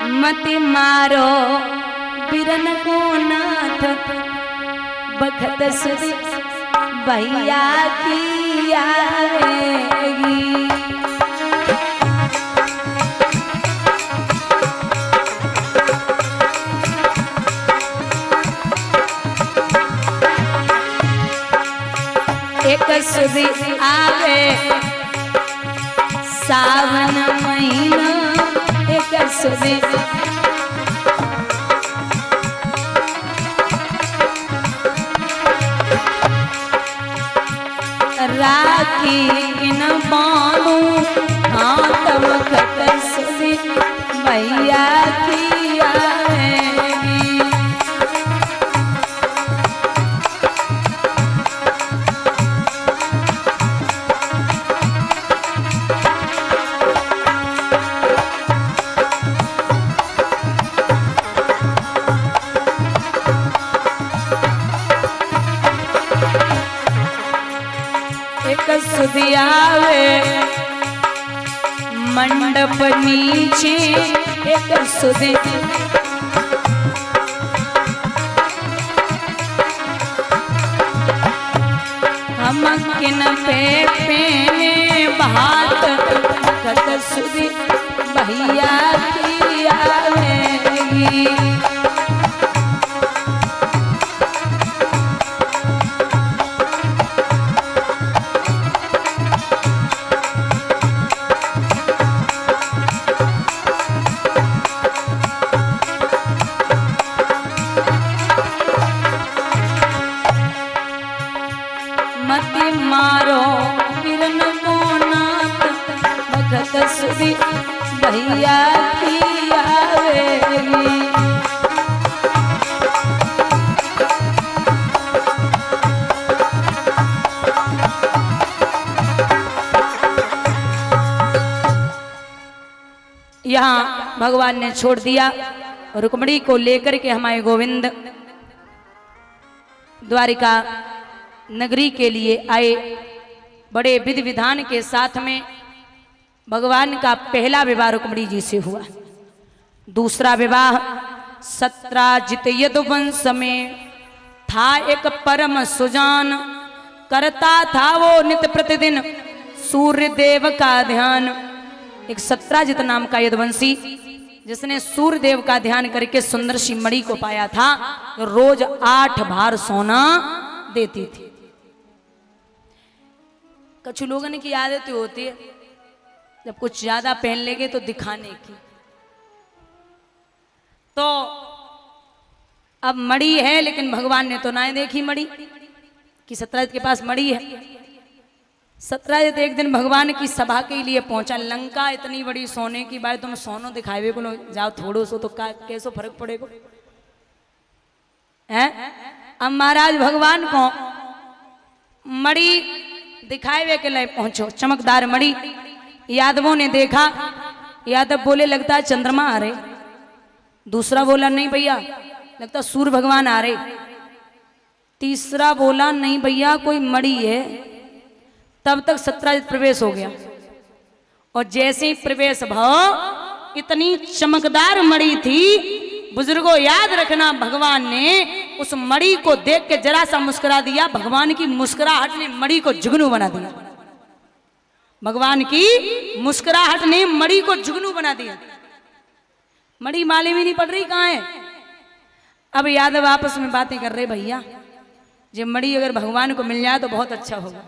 मति मारो बिरन को नाथ बखत सुधी भैया की आएगी। एक सुधी आवे सावन महीना एक सुधी राखी न बांधू हाथ वखत सुधी भैया की आएगी। सुधी आवे मंडप नीचे एक सुधी हम किन पे पेने भात कत सुधी भैया की आवेगी। मति मारो बिरन को नाथ भगत सुधी भैया की आवेगी। यहाँ भगवान ने छोड़ दिया रुक्मिणी को लेकर के हमारे गोविंद द्वारिका नगरी के लिए आए। बड़े विधि विधान के साथ में भगवान का पहला विवाह रुक्मिणी जी से हुआ। दूसरा विवाह सत्राजित यदुवंश में था। एक परम सुजान करता था वो नित्य प्रतिदिन सूर्य देव का ध्यान। एक सत्राजित नाम का यदुवंशी जिसने सूर्य देव का ध्यान करके सुंदर सी मणि को पाया था, रोज 8 भार सोना देती थी। कुछ लोगों की आदत होती है जब कुछ ज्यादा पहन लेंगे तो दिखाने की। तो अब मणि है लेकिन भगवान ने तो ना देखी मणि कि सत्राजित के पास मणि है। सत्राजित एक दिन भगवान की सभा के लिए पहुंचा। लंका इतनी बड़ी सोने की बात, तुम सोनो दिखावे को जाओ थोड़ो सो तो कैसो फर्क पड़ेगा है। अब महाराज भगवान को मणि दिखावे के लिए पहुंचो, चमकदार मणि। यादवों ने देखा, यादव बोले लगता है चंद्रमा आ रहे। दूसरा बोला नहीं भैया लगता सूर्य भगवान आ रहे। तीसरा बोला नहीं भैया कोई मणि है। तब तक सत्राजित प्रवेश हो गया और जैसे ही प्रवेश भाव इतनी चमकदार मणि थी। बुजुर्गों याद रखना, भगवान ने उस मणि को देख के जरा सा मुस्कुरा दिया। भगवान की मुस्कुराहट ने मणि को जुगनू बना दिया। भगवान की मुस्कुराहट ने मणि को जुगनू बना दिया। मणि माले में नहीं पड़ रही, कहाँ है? अब यादव आपस में बातें कर रहे, भैया ये मणि अगर भगवान को मिल जाए तो बहुत अच्छा होगा।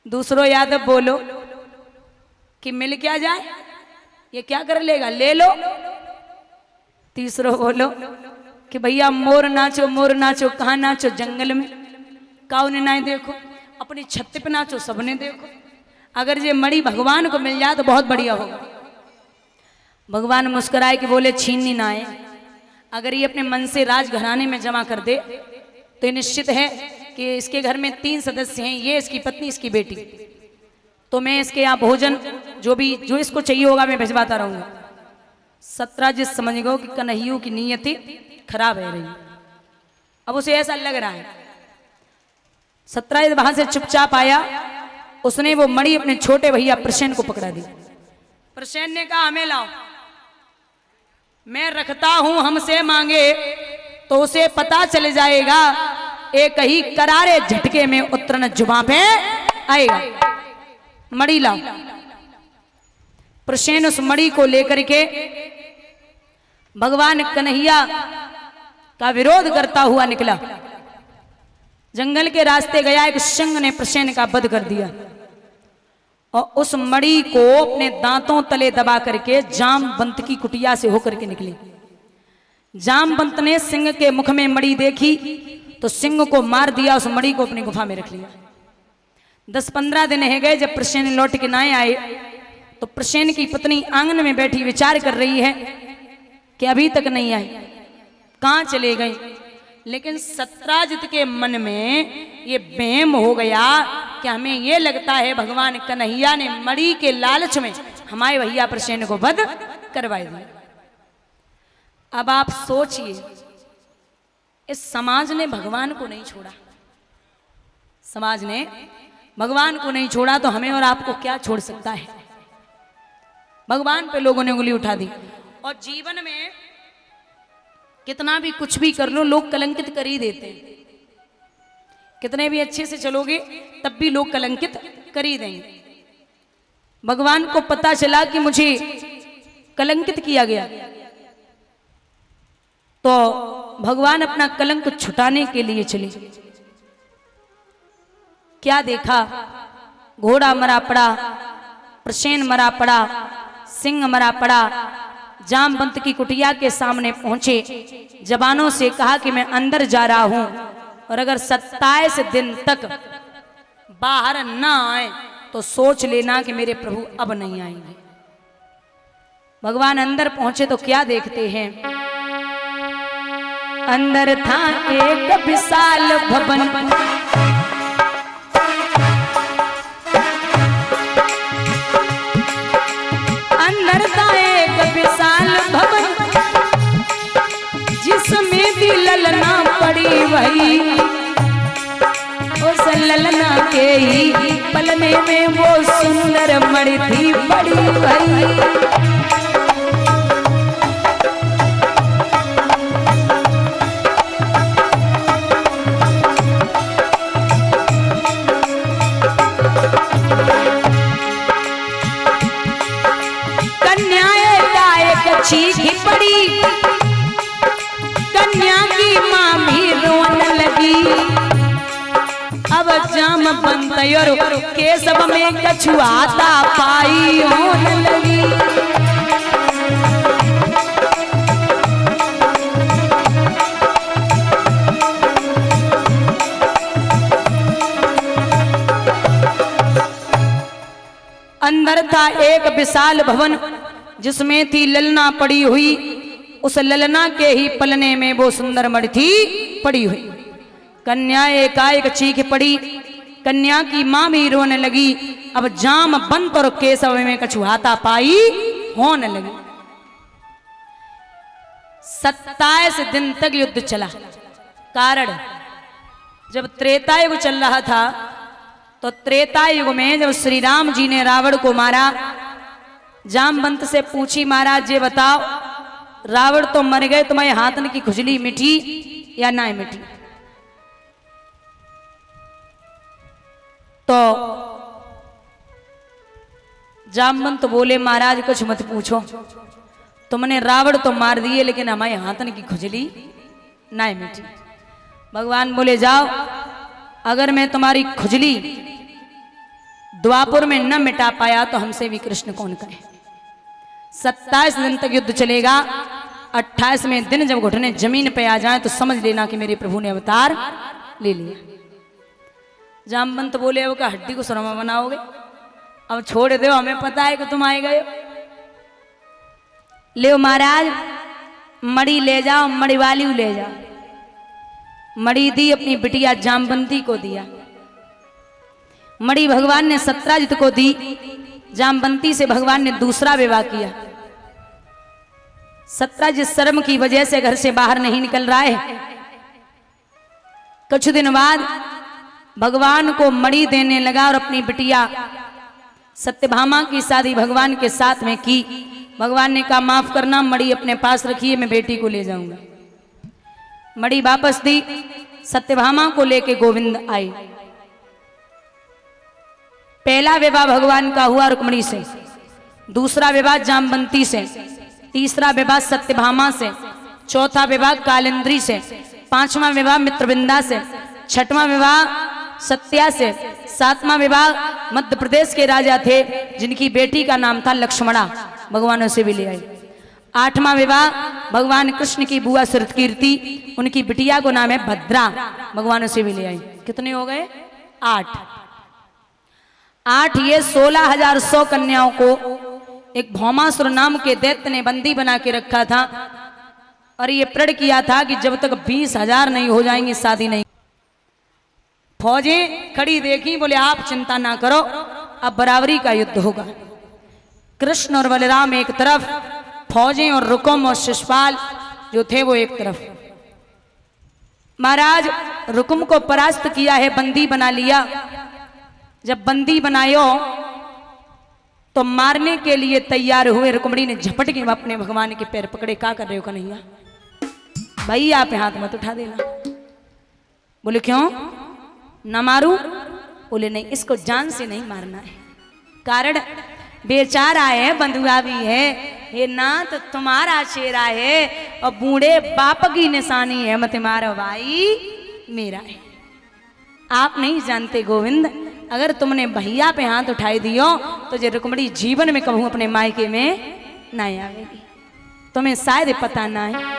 दूसरो यादव बोलो कि मिल क्या जाए, ये क्या कर लेगा, ले लो। तीसरो बोलो कि भैया मोर नाचो, कहाँ नाचो, जंगल में। काऊ ने ना देखो, अपनी छत पे नाचो, सबने देखो। अगर ये मणि भगवान को मिल जाए तो बहुत बढ़िया होगा। भगवान मुस्कुराए कि बोले छीननी ना आए। अगर ये अपने मन से राजघराने में जमा कर दे तो निश्चित है कि इसके घर में 3 सदस्य हैं, ये इसकी पत्नी, इसकी बेटी। तो मैं इसके यहाँ भोजन जो इसको चाहिए होगा मैं भिजवाता रहूंगा। सत्राजित समझ गो कि कन्हैया की नीयत खराब है रही। अब उसे ऐसा लग रहा है। सत्राजित वहां से चुपचाप आया। उसने वो मणि अपने छोटे भैया प्रसेन को पकड़ा दी। प्रसेन ने कहा हमें लाओ। मैं रखता हूं हमसे मांगे तो उसे पता चल जाएगा, एक ही करारे झटके में उतरन जुबां पे आएगा। मणि लाओ। प्रसेन उस मणि को लेकर के भगवान कन्हैया का विरोध करता हुआ निकला। जंगल के रास्ते गया, एक सिंह ने प्रसेन का वध कर दिया और उस मणि को अपने दांतों तले दबा करके जामवंत की कुटिया से होकर के निकले। जामवंत ने सिंह के मुख में मणि देखी तो सिंह को मार दिया, उस मणि को अपनी गुफा में रख लिया। 10-15 दिन है गए, जब प्रसेन लौट के ना आए तो प्रसेन की पत्नी आंगन में बैठी विचार कर रही है कि अभी तक नहीं आए, कहां चले गए। लेकिन सत्राजित के मन में ये वहम हो गया कि हमें ये लगता है भगवान कन्हैया ने मणि के लालच में हमारे भैया प्रसेन को वध करवा दिया। अब आप सोचिए, इस समाज ने भगवान को नहीं छोड़ा, समाज ने भगवान को नहीं छोड़ा तो हमें और आपको क्या छोड़ सकता है। भगवान पे लोगों ने उंगली उठा दी। और जीवन में कितना भी कुछ भी कर लो, लोग कलंकित कर ही देते हैं। कितने भी अच्छे से चलोगे तब भी लोग कलंकित कर ही देंगे। भगवान को पता चला कि मुझे कलंकित किया गया तो भगवान अपना कलंक छुटाने के लिए चले। क्या देखा, घोड़ा मरा पड़ा, प्रसेन मरा पड़ा, सिंह मरा पड़ा। जामवंत की कुटिया के सामने पहुंचे, जवानों से कहा कि मैं अंदर जा रहा हूं और अगर 27 दिन तक बाहर ना आए तो सोच लेना कि मेरे प्रभु अब नहीं आएंगे। भगवान अंदर पहुंचे तो क्या देखते हैं, अंदर था एक विशाल भवन, अंदर था एक विशाल भवन जिसमें भी ललना पड़ी वही, उस ललना के ही पलने में वो सुंदर मणि थी पड़ी वही। चीखी पड़ी, कन्या की मां भी रोने लगी। अब जामवंत और केशव में कछुआता पाई होने लगी। अंदर था एक विशाल भवन जिसमें थी ललना पड़ी हुई, उस ललना के ही पलने में वो सुंदर मणि थी पड़ी हुई। कन्या एकाएक चीख पड़ी, कन्या की मां भी रोने लगी। अब जामवंत और केशव में कछुआता पाई होने लगी। 27 दिन तक युद्ध चला। कारण, जब त्रेता युग चल रहा था तो त्रेता युग में जब श्री राम जी ने रावण को मारा, जामवंत से पूछी महाराज ये बताओ, रावण तो मर गए, तुम्हारे हाथन की खुजली मिठी या ना मिठी। तो जामवंत बोले महाराज कुछ मत पूछो, तुमने रावण तो मार दिए लेकिन हमारे हाथन की खुजली ना मिठी। भगवान बोले जाओ, अगर मैं तुम्हारी खुजली द्वापुर में न मिटा पाया तो हमसे भी कृष्ण कौन करे। 27 दिन तक युद्ध चलेगा। 28वें दिन जब घुटने जमीन पे आ जाए तो समझ लेना कि मेरे प्रभु ने अवतार ले लिया। जामवंत बोले अब का हड्डी को सुरमा बनाओगे, अब छोड़ दो, हमें पता है कि तुम आए गए। ले महाराज मणि ले जाओ, मणि वाली ले जाओ। मणि दी, अपनी बिटिया जामवंती को दिया। मणि भगवान ने सत्राजित को दी, जामवंती से भगवान ने दूसरा विवाह किया। सत्राजित शर्म की वजह से घर से बाहर नहीं निकल रहा है। कुछ दिन बाद भगवान को मणि देने लगा और अपनी बिटिया सत्यभामा की शादी भगवान के साथ में की। भगवान ने कहा माफ करना, मणि अपने पास रखिए, मैं बेटी को ले जाऊंगा। मणि वापस दी। सत्यभामा को लेके गोविंद आए। पहला विवाह भगवान का हुआ रुक्मिणी से, दूसरा विवाह जामवंती से, तीसरा विवाह सत्यभामा से, चौथा विवाह कालिंद्री से, पांचवा विवाह मित्रविंदा से, छठवां विवाह सत्या से, सातवां विवाह मध्य प्रदेश के राजा थे जिनकी बेटी का नाम था लक्ष्मणा, भगवान उसे भी ले आए। आठवां विवाह भगवान कृष्ण की बुआ सुरकीर्ति, उनकी बिटिया को नाम है भद्रा, भगवान उसे भी ले आए। कितने हो गए? 8। ये 16,100 कन्याओं को एक भौमासुर नाम के दैत्य ने बंदी बना के रखा था और ये प्रण किया था कि जब तक 20,000 नहीं हो जाएंगे शादी नहीं। फौजें खड़ी देखी, बोले आप चिंता ना करो, अब बराबरी का युद्ध होगा। कृष्ण और बलराम एक तरफ, फौजें और रुकुम और शिशुपाल जो थे वो एक तरफ। महाराज रुकुम को परास्त किया है, बंदी बना लिया। जब बंदी बनायो तो मारने के लिए तैयार हुए। रुक्मिणी ने झपट के अपने भगवान के पैर पकड़े। क्या कर रहे हो कन्हैया? भाई आप हाथ मत उठा देना। बोले क्यों ना मारूं? बोले नहीं, इसको जान से नहीं मारना है। कारण बेचारा है, बंधुआ भी है, ये ना तो तुम्हारा चेहरा है और बूढ़े बाप की निशानी है, मत मारो भाई, मेरा है। आप नहीं जानते गोविंद, अगर तुमने भैया पे हाथ उठाई दियो तो जे रुक्मिणी जीवन में कहूं अपने मायके में ना आवेगी। तुम्हें शायद पता ना है,